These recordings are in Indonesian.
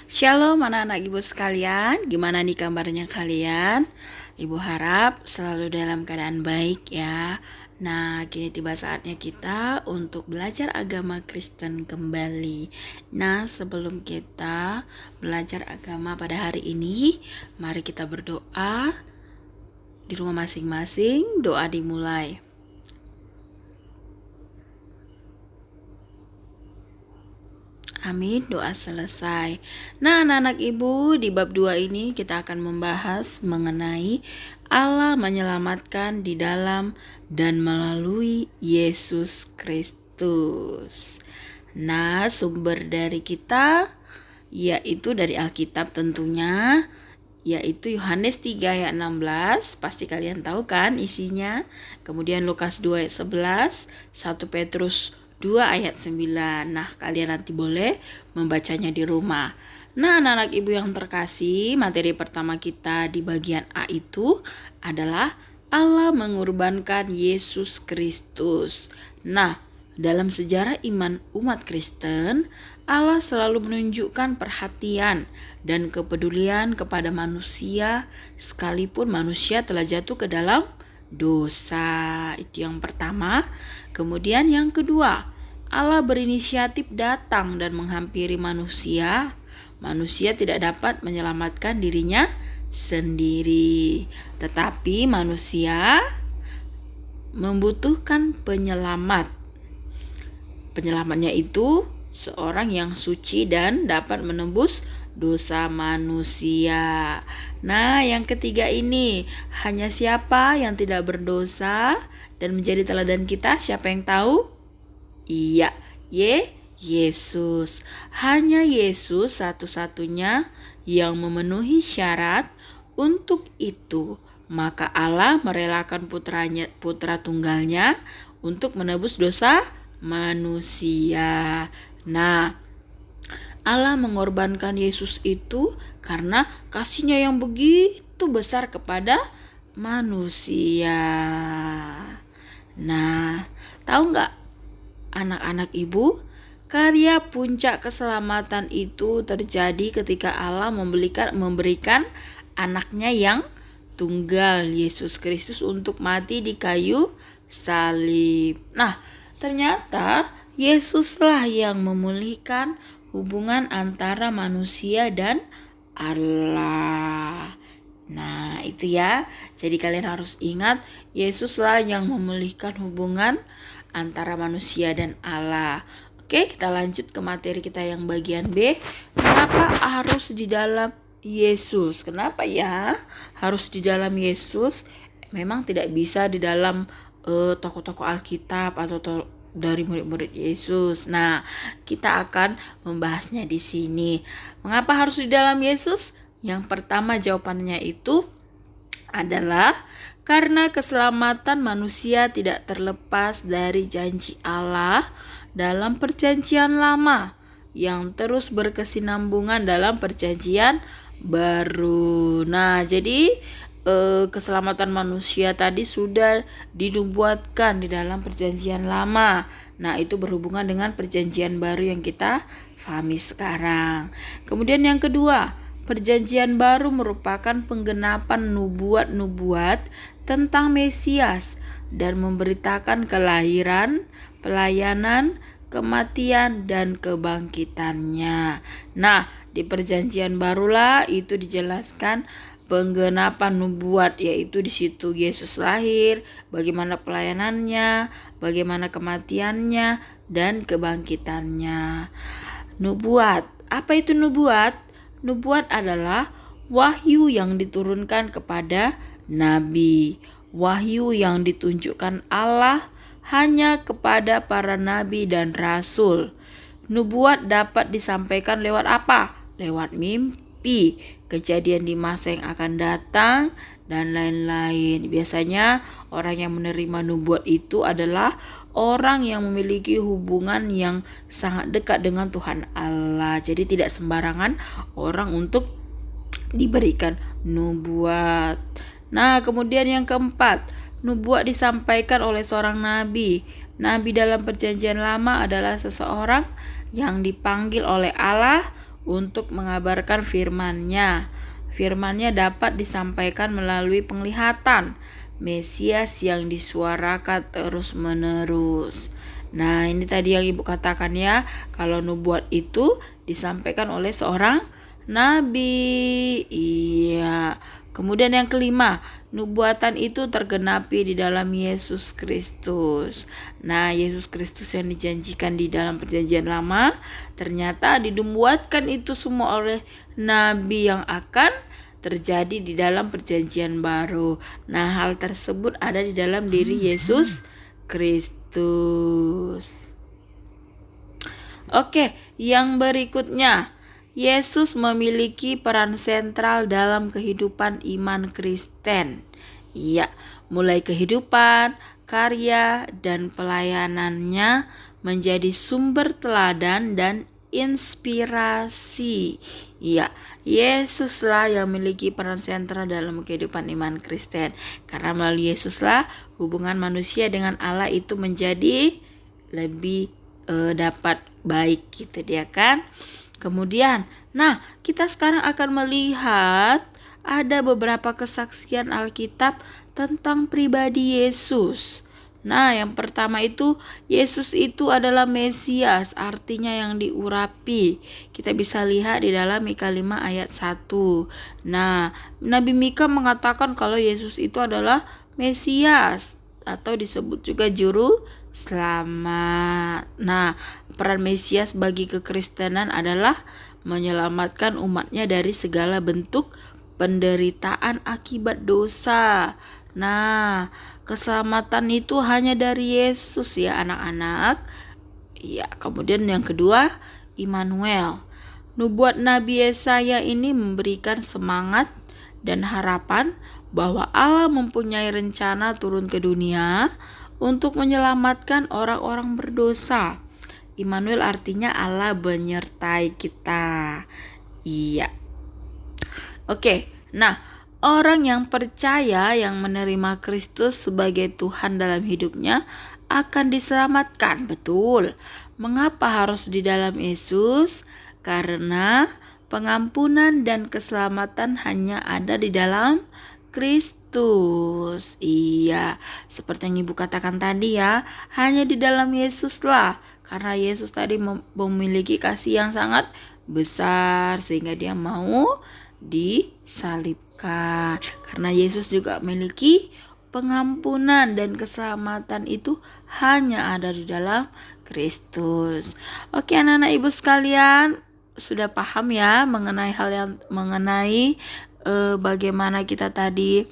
Shalom anak-anak ibu sekalian, gimana nih kabarnya kalian? Ibu harap selalu dalam keadaan baik ya. Nah, kini tiba saatnya kita untuk belajar agama Kristen kembali. Nah, sebelum kita belajar agama pada hari ini, mari kita berdoa di rumah masing-masing. Doa dimulai. Amin, doa selesai. Nah, anak-anak ibu, di bab 2 ini kita akan membahas mengenai Allah menyelamatkan di dalam dan melalui Yesus Kristus. Nah, sumber dari kita yaitu dari Alkitab tentunya, yaitu Yohanes 3 ayat 16, pasti kalian tahu kan isinya. Kemudian Lukas 2 ayat 11, 1 Petrus 2 ayat 9. Nah, kalian nanti boleh membacanya di rumah. Nah, anak-anak ibu yang terkasih, materi pertama kita di bagian A itu adalah Allah mengorbankan Yesus Kristus. Nah, dalam sejarah iman umat Kristen, Allah selalu menunjukkan perhatian dan kepedulian kepada manusia sekalipun manusia telah jatuh ke dalam dosa. Itu yang pertama. Kemudian yang kedua, Allah berinisiatif datang dan menghampiri manusia. Manusia tidak dapat menyelamatkan dirinya sendiri, tetapi manusia membutuhkan penyelamat. Penyelamatnya itu seorang yang suci dan dapat menembus dosa manusia. Nah, yang ketiga ini, hanya siapa yang tidak berdosa dan menjadi teladan kita, siapa yang tahu? Iya, Yesus. Hanya Yesus satu-satunya yang memenuhi syarat. Untuk itu, maka Allah merelakan putra tunggalnya untuk menebus dosa manusia. Nah, Allah mengorbankan Yesus itu karena kasih-Nya yang begitu besar kepada manusia. Nah, tahu nggak anak-anak ibu, karya puncak keselamatan itu terjadi ketika Allah memberikan anaknya yang tunggal, Yesus Kristus, untuk mati di kayu salib. Nah, ternyata Yesuslah yang memulihkan hubungan antara manusia dan Allah. Nah, itu ya. Jadi kalian harus ingat, Yesuslah yang memulihkan hubungan antara manusia dan Allah. Oke, kita lanjut ke materi kita yang bagian B. Kenapa harus di dalam Yesus? Kenapa ya harus di dalam Yesus? Memang tidak bisa di dalam tokoh-tokoh Alkitab atau dari murid-murid Yesus. Nah, kita akan membahasnya di sini. Mengapa harus di dalam Yesus? Yang pertama jawabannya itu adalah karena keselamatan manusia tidak terlepas dari janji Allah dalam perjanjian lama yang terus berkesinambungan dalam perjanjian baru. Nah, jadi keselamatan manusia tadi sudah dinubuatkan di dalam perjanjian lama. Nah, itu berhubungan dengan perjanjian baru yang kita pahami sekarang. Kemudian yang kedua, perjanjian baru merupakan penggenapan nubuat-nubuat tentang Mesias dan memberitakan kelahiran, pelayanan, kematian, dan kebangkitannya. Nah, di perjanjian barulah itu dijelaskan penggenapan nubuat, yaitu di situ Yesus lahir, bagaimana pelayanannya, bagaimana kematiannya, dan kebangkitannya. Nubuat, apa itu nubuat? Nubuat adalah wahyu yang diturunkan kepada nabi. Wahyu yang ditunjukkan Allah hanya kepada para nabi dan rasul. Nubuat dapat disampaikan lewat apa? Lewat mimpi, kejadian di masa yang akan datang, dan lain-lain. Biasanya orang yang menerima nubuat itu adalah orang yang memiliki hubungan yang sangat dekat dengan Tuhan Allah. Jadi tidak sembarangan orang untuk diberikan nubuat. Nah, kemudian yang keempat, nubuat disampaikan oleh seorang nabi. Nabi dalam perjanjian lama adalah seseorang yang dipanggil oleh Allah untuk mengabarkan firman-Nya. Firman-Nya dapat disampaikan melalui penglihatan Mesias yang disuarakan terus-menerus. Nah, ini tadi yang Ibu katakan ya, kalau nubuat itu disampaikan oleh seorang nabi. Iya. Kemudian yang kelima, nubuatan itu tergenapi di dalam Yesus Kristus. Nah, Yesus Kristus yang dijanjikan di dalam Perjanjian Lama ternyata dinubuatkan itu semua oleh nabi yang akan terjadi di dalam Perjanjian Baru. Nah, hal tersebut ada di dalam diri Yesus Kristus. Oke, yang berikutnya, Yesus memiliki peran sentral dalam kehidupan iman Kristen. Ya, mulai kehidupan, karya, dan pelayanannya menjadi sumber teladan dan inspirasi. Ya, Yesuslah yang memiliki peran sentral dalam kehidupan iman Kristen. Karena melalui Yesuslah hubungan manusia dengan Allah itu menjadi lebih dapat baik gitu dia kan. Kemudian, nah kita sekarang akan melihat ada beberapa kesaksian Alkitab tentang pribadi Yesus. Nah, yang pertama itu Yesus itu adalah Mesias, artinya yang diurapi. Kita bisa lihat di dalam Mika 5 ayat 1. Nah, Nabi Mika mengatakan kalau Yesus itu adalah Mesias atau disebut juga juru selamat. Nah, peran Mesias bagi kekristenan adalah menyelamatkan umatnya dari segala bentuk penderitaan akibat dosa. Nah, keselamatan itu hanya dari Yesus ya anak-anak. Ya, kemudian yang kedua, Immanuel. Nubuat Nabi Yesaya ini memberikan semangat dan harapan bahwa Allah mempunyai rencana turun ke dunia untuk menyelamatkan orang-orang berdosa. Immanuel artinya Allah menyertai kita. Iya. Oke, nah orang yang percaya yang menerima Kristus sebagai Tuhan dalam hidupnya akan diselamatkan. Betul. Mengapa harus di dalam Yesus? Karena pengampunan dan keselamatan hanya ada di dalam Kristus. Iya, seperti yang Ibu katakan tadi ya, hanya di dalam Yesuslah. Karena Yesus tadi memiliki kasih yang sangat besar sehingga dia mau disalibkan. Karena Yesus juga memiliki pengampunan dan keselamatan itu hanya ada di dalam Kristus. Oke anak-anak Ibu sekalian, sudah paham ya mengenai hal yang bagaimana kita tadi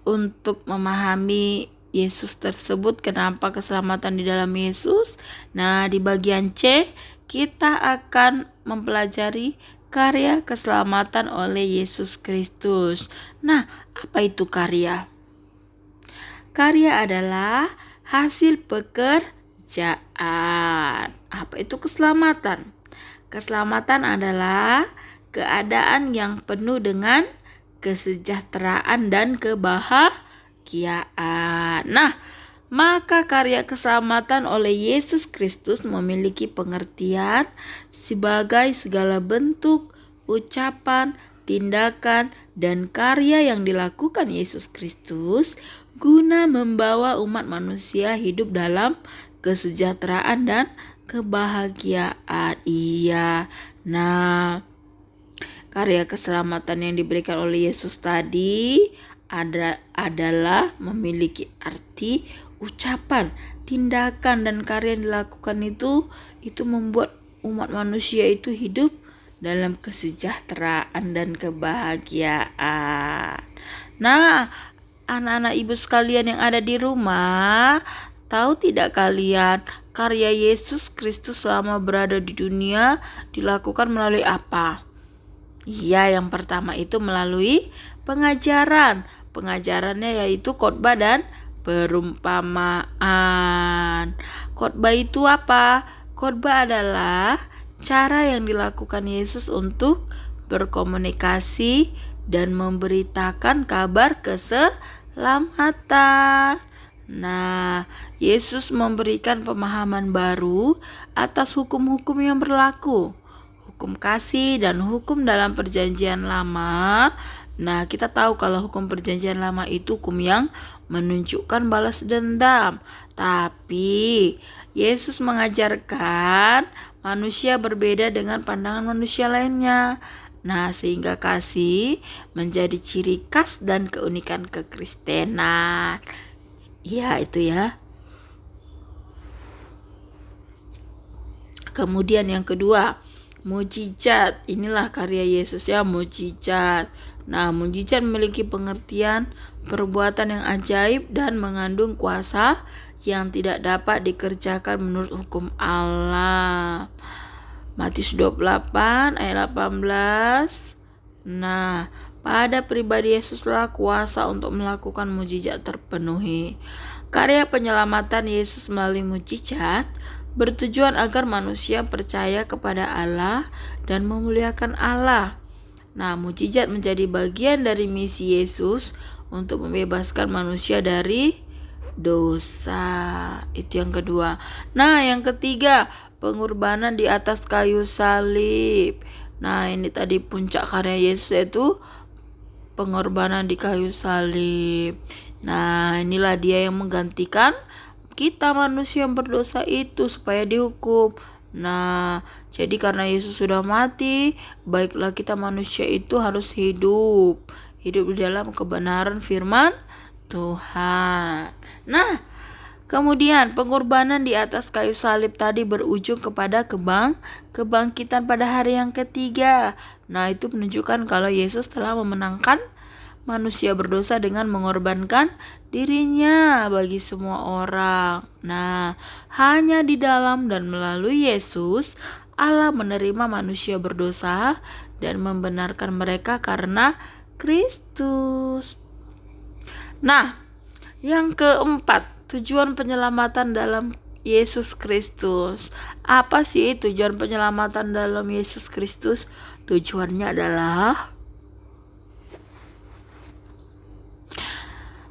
untuk memahami Yesus tersebut, kenapa keselamatan di dalam Yesus. Nah, di bagian C kita akan mempelajari karya keselamatan oleh Yesus Kristus. Nah, apa itu karya? Karya adalah hasil pekerjaan. Apa itu keselamatan? Keselamatan adalah keadaan yang penuh dengan kesejahteraan dan kebahagiaan. Nah, maka karya keselamatan oleh Yesus Kristus memiliki pengertian sebagai segala bentuk, ucapan, tindakan, dan karya yang dilakukan Yesus Kristus guna membawa umat manusia hidup dalam kesejahteraan dan kebahagiaan. Iya. Nah, karya keselamatan yang diberikan oleh Yesus tadi adalah memiliki arti, ucapan, tindakan, dan karya yang dilakukan itu membuat umat manusia itu hidup dalam kesejahteraan dan kebahagiaan. Nah, anak-anak Ibu sekalian yang ada di rumah, tahu tidak kalian karya Yesus Kristus selama berada di dunia dilakukan melalui apa? Iya, yang pertama itu melalui pengajaran. Pengajarannya yaitu khotbah dan perumpamaan. Khotbah itu apa? Khotbah adalah cara yang dilakukan Yesus untuk berkomunikasi dan memberitakan kabar keselamatan. Nah, Yesus memberikan pemahaman baru atas hukum-hukum yang berlaku. hukum kasih dan hukum dalam perjanjian lama. Nah, kita tahu kalau hukum perjanjian lama itu hukum yang menunjukkan balas dendam. Tapi Yesus mengajarkan manusia berbeda dengan pandangan manusia lainnya. Nah, sehingga kasih menjadi ciri khas dan keunikan kekristenan. Ya, itu ya. Kemudian yang kedua, mujizat. Inilah karya Yesus ya, mujizat. Nah, mujizat memiliki pengertian perbuatan yang ajaib dan mengandung kuasa yang tidak dapat dikerjakan menurut hukum Allah. Matius 28 ayat 18. Nah, pada pribadi Yesuslah kuasa untuk melakukan mujizat terpenuhi. Karya penyelamatan Yesus melalui mujizat bertujuan agar manusia percaya kepada Allah dan memuliakan Allah. Nah, mujizat menjadi bagian dari misi Yesus untuk membebaskan manusia dari dosa. Itu yang kedua. Nah, yang ketiga, pengorbanan di atas kayu salib. Nah, ini tadi puncak karya Yesus, yaitu pengorbanan di kayu salib. Nah, inilah dia yang menggantikan kita manusia yang berdosa itu supaya dihukum. Nah, jadi karena Yesus sudah mati, baiklah kita manusia itu harus hidup di dalam kebenaran firman Tuhan. Nah, kemudian pengorbanan di atas kayu salib tadi berujung kepada kebangkitan pada hari yang ketiga. Nah, itu menunjukkan kalau Yesus telah memenangkan manusia berdosa dengan mengorbankan dirinya bagi semua orang. Nah, hanya di dalam dan melalui Yesus, Allah menerima manusia berdosa dan membenarkan mereka karena Kristus. Nah, yang keempat, tujuan penyelamatan dalam Yesus Kristus. Apa sih tujuan penyelamatan dalam Yesus Kristus? Tujuannya adalah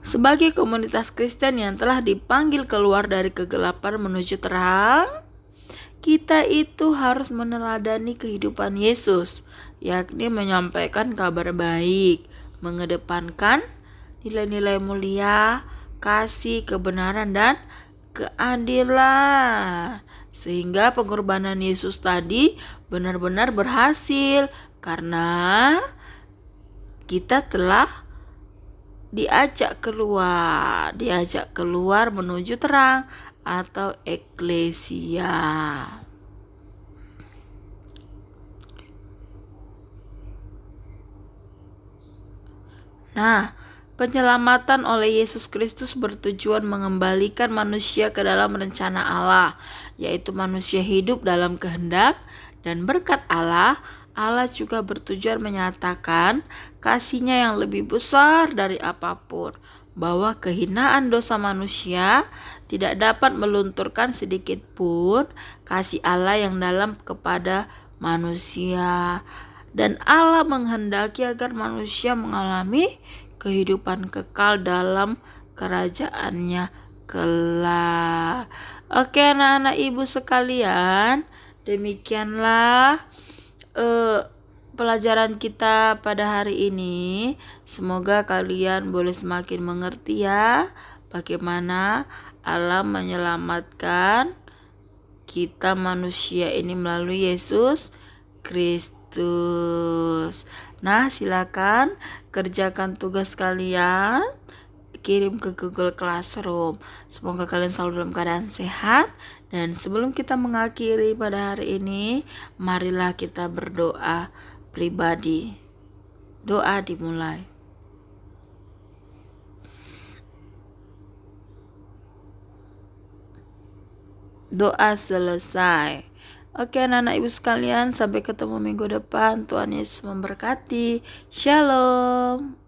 sebagai komunitas Kristen yang telah dipanggil keluar dari kegelapan menuju terang, kita itu harus meneladani kehidupan Yesus, yakni menyampaikan kabar baik, mengedepankan nilai-nilai mulia, kasih, kebenaran, dan keadilan. Sehingga pengorbanan Yesus tadi benar-benar berhasil karena kita telah diajak keluar menuju terang atau eklesia. Nah, penyelamatan oleh Yesus Kristus bertujuan mengembalikan manusia ke dalam rencana Allah, yaitu manusia hidup dalam kehendak dan berkat Allah. Allah juga bertujuan menyatakan kasih-Nya yang lebih besar dari apapun, bahwa kehinaan dosa manusia tidak dapat melunturkan sedikit pun kasih Allah yang dalam kepada manusia. Dan Allah menghendaki agar manusia mengalami kehidupan kekal dalam kerajaan-Nya kelak. Oke, anak-anak ibu sekalian, demikianlah pelajaran kita pada hari ini. Semoga kalian boleh semakin mengerti ya bagaimana Allah menyelamatkan kita manusia ini melalui Yesus Kristus. Nah, silakan kerjakan tugas kalian, kirim ke Google Classroom. Semoga kalian selalu dalam keadaan sehat. Dan sebelum kita mengakhiri pada hari ini, marilah kita berdoa pribadi. Doa dimulai. Doa selesai. Oke, anak-anak ibu sekalian, sampai ketemu minggu depan. Tuhan Yesus memberkati. Shalom.